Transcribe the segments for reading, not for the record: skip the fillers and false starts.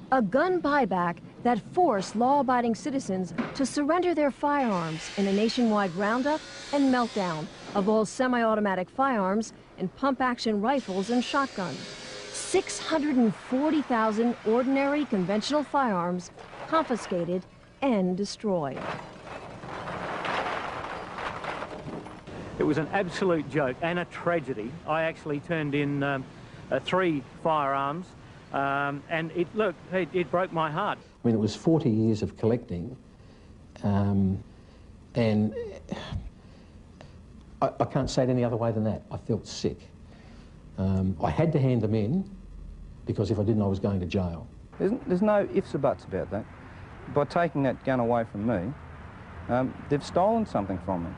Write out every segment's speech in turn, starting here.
A gun buyback that forced law-abiding citizens to surrender their firearms in a nationwide roundup and meltdown of all semi-automatic firearms and pump-action rifles and shotguns. 640,000 ordinary conventional firearms confiscated and destroyed. It was an absolute joke and a tragedy. I actually turned in 3 firearms, and it broke my heart. I mean, it was 40 years of collecting, and I can't say it any other way than that. I felt sick. I had to hand them in, because if I didn't, I was going to jail. There's no ifs or buts about that. By taking that gun away from me, they've stolen something from me.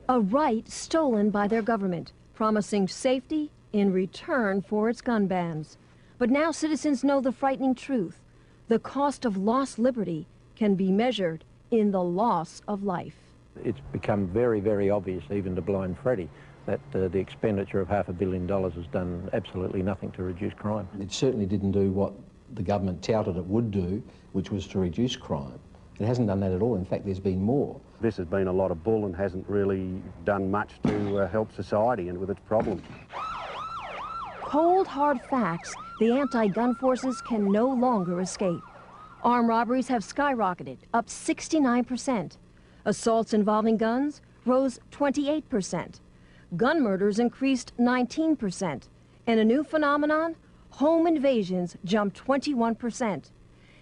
A right stolen by their government, promising safety in return for its gun bans. But now citizens know the frightening truth. The cost of lost liberty can be measured in the loss of life. It's become very, very obvious, even to Blind Freddy, that the expenditure of $500 million has done absolutely nothing to reduce crime. It certainly didn't do what the government touted it would do, which was to reduce crime. It hasn't done that at all. In fact, there's been more. This has been a lot of bull and hasn't really done much to help society and with its problems. Cold, hard facts the anti-gun forces can no longer escape. Armed robberies have skyrocketed, up 69%. Assaults involving guns rose 28%. Gun murders increased 19%. And a new phenomenon, home invasions jumped 21%.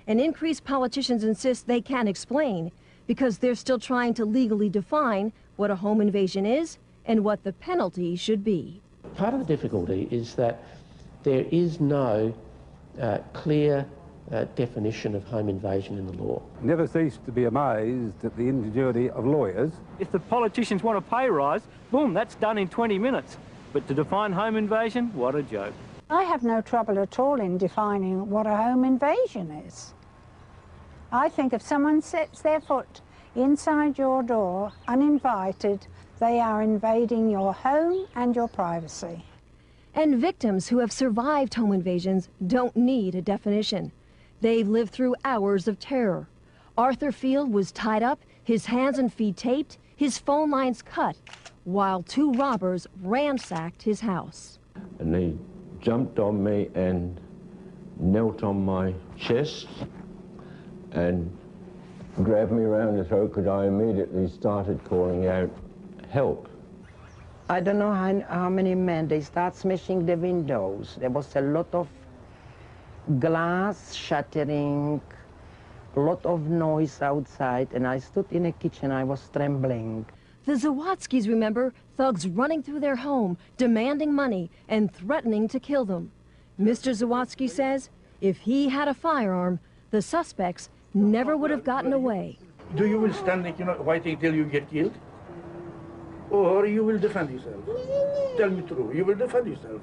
An increase politicians insist they can't explain because they're still trying to legally define what a home invasion is and what the penalty should be. Part of the difficulty is that there is no clear definition of home invasion in the law. Never cease to be amazed at the ingenuity of lawyers. If the politicians want a pay rise, boom, that's done in 20 minutes. But to define home invasion, what a joke. I have no trouble at all in defining what a home invasion is. I think if someone sets their foot inside your door uninvited, they are invading your home and your privacy. And victims who have survived home invasions don't need a definition. They've lived through hours of terror. Arthur Field was tied up, his hands and feet taped, his phone lines cut, while 2 robbers ransacked his house. And they jumped on me and knelt on my chest and grabbed me around the throat because I immediately started calling out, "Help." I don't know how many men, they start smashing the windows. There was a lot of glass shattering, a lot of noise outside, and I stood in the kitchen, I was trembling. The Zawadzkis remember thugs running through their home, demanding money and threatening to kill them. Mr. Zawadzki says if he had a firearm, the suspects never would have gotten away. Do you will stand, waiting till you get killed? Or you will defend yourself? Tell me true, you will defend yourself.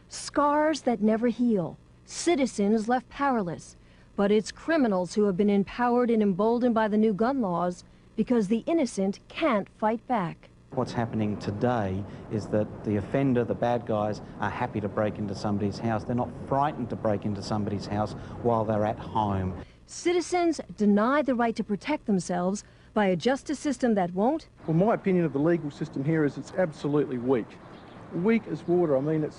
Scars that never heal, citizens left powerless. But it's criminals who have been empowered and emboldened by the new gun laws because the innocent can't fight back. What's happening today is that the offender, the bad guys, are happy to break into somebody's house. They're not frightened to break into somebody's house while they're at home. Citizens deny the right to protect themselves by a justice system that won't. Well, my opinion of the legal system here is it's absolutely weak. Weak as water. I mean,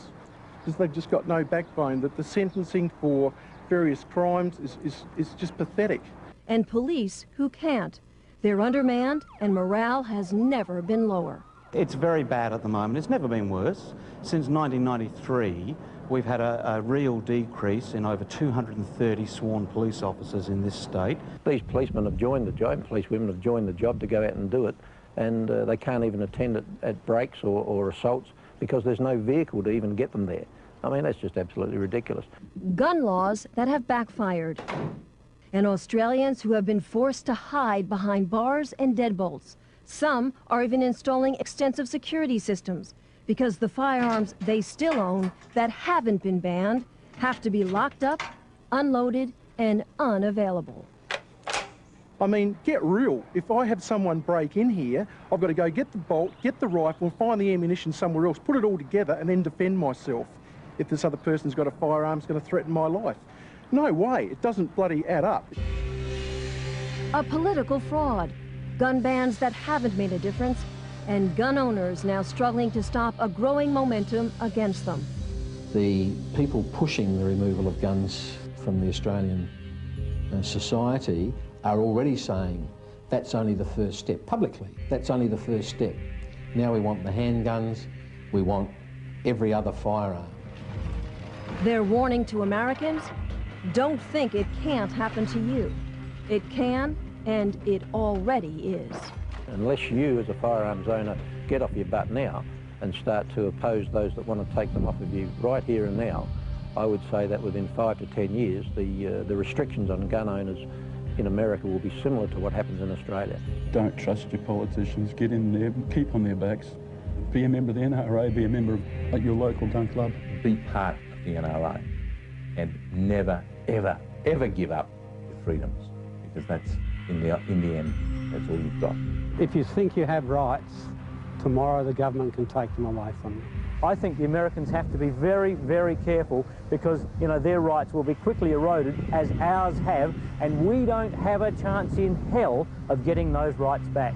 they've just got no backbone. That the sentencing for various crimes is just pathetic. And police who can't. They're undermanned and morale has never been lower. It's very bad at the moment. It's never been worse. Since 1993, we've had a real decrease in over 230 sworn police officers in this state. These policemen have joined the job, policewomen have joined the job to go out and do it, and they can't even attend at breaks or assaults because there's no vehicle to even get them there. I mean, that's just absolutely ridiculous. Gun laws that have backfired. And Australians who have been forced to hide behind bars and deadbolts. Some are even installing extensive security systems because the firearms they still own that haven't been banned have to be locked up, unloaded, and unavailable. I mean, get real. If I have someone break in here, I've got to go get the bolt, get the rifle, find the ammunition somewhere else, put it all together, and then defend myself if this other person's got a firearm that's going to threaten my life. No way, it doesn't bloody add up. A political fraud, gun bans that haven't made a difference, and gun owners now struggling to stop a growing momentum against them. The people pushing the removal of guns from the Australian society are already saying that's only the first step, publicly, that's only the first step. Now we want the handguns, we want every other firearm. They're warning to Americans, don't think it can't happen to you. It can, and it already is. Unless you, as a firearms owner, get off your butt now and start to oppose those that want to take them off of you right here and now, I would say that within 5 to 10 years, the restrictions on gun owners in America will be similar to what happens in Australia. Don't trust your politicians. Get in there, keep on their backs. Be a member of the NRA, be a member of your local gun club. Be part of the NRA and never, ever, ever give up your freedoms, because that's, in the end, that's all you've got. If you think you have rights, tomorrow the government can take them away from you. I think the Americans have to be very, very careful, because, you know, their rights will be quickly eroded, as ours have, and we don't have a chance in hell of getting those rights back.